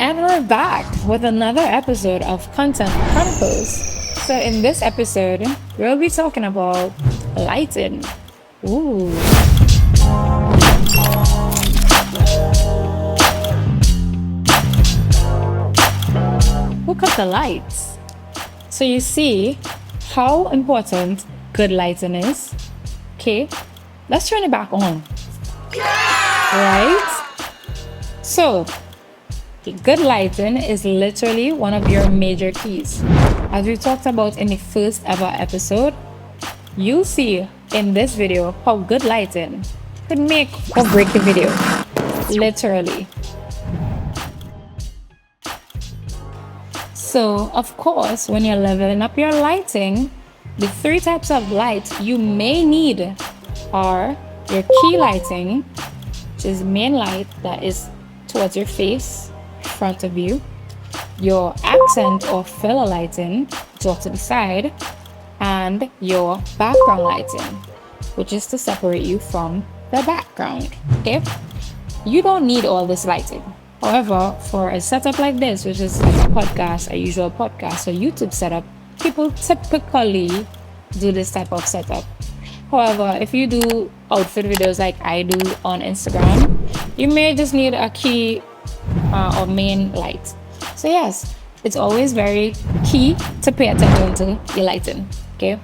And we're back with another episode of Content Chronicles. So in this episode, we'll be talking about lighting. Ooh. Hook up the lights. So you see how important good lighting is. Okay, let's turn it back on. Right? So, good lighting is literally one of your major keys. As we talked about in the first ever episode, you'll see in this video how good lighting could make or break the video. Literally. So, of course, when you're leveling up your lighting, the three types of light you may need are your key lighting, which is main light that is towards your face, front of you, your accent or filler lighting, which is off to the side, and your background lighting, which is to separate you from the background. Okay? You don't need all this lighting. However, for a setup like this, which is like a podcast, a usual podcast or YouTube setup, people typically do this type of setup. However, if you do outfit videos like I do on Instagram, you may just need a key or main light. So yes, it's always very key to pay attention to your lighting. Okay.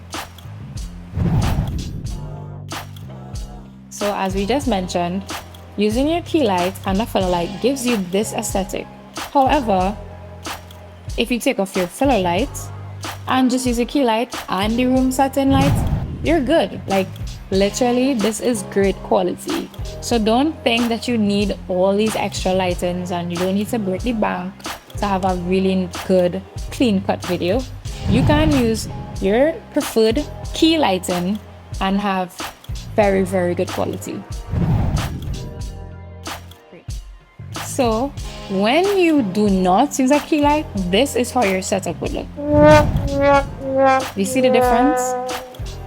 So as we just mentioned, using your key light and a filler light gives you this aesthetic. However, if you take off your filler light and just use a key light and the room setting light, you're good. Like literally, this is great quality. So don't think that you need all these extra lightings and you don't need to break the bank to have a really good clean cut video. You can use your preferred key lighting and have very, very good quality. So when you do not use a key light, this is how your setup would look. You see the difference?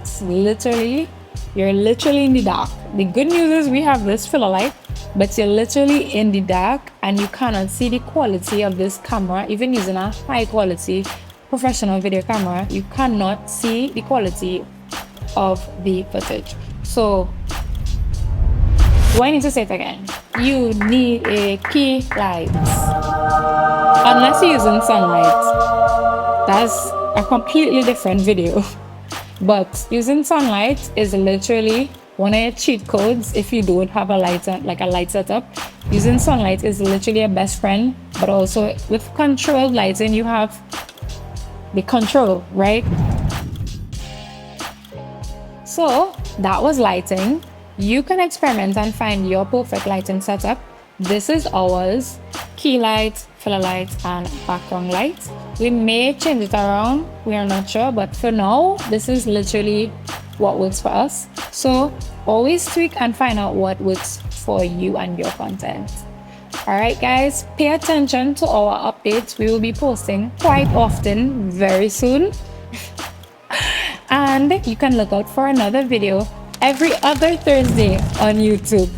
It's literally, you're literally in the dark. The good news is we have this filler light, but you're literally in the dark and you cannot see the quality of this camera. Even using a high quality professional video camera, you cannot see the quality of the footage. So, do I need to say it again? You need a key light. Unless you're using sunlight, that's a completely different video. But using sunlight is literally one of your cheat codes if you don't have a light, like a light setup. Using sunlight is literally a best friend, but also with controlled lighting, you have the control, right? So that was lighting. You can experiment and find your perfect lighting setup. This is ours: key light, filler light, and background light. We may change it around, we are not sure, but for now, this is literally what works for us. So always tweak and find out what works for you and your content. Alright guys, pay attention to our updates. We will be posting quite often very soon. And you can look out for another video every other Thursday on YouTube.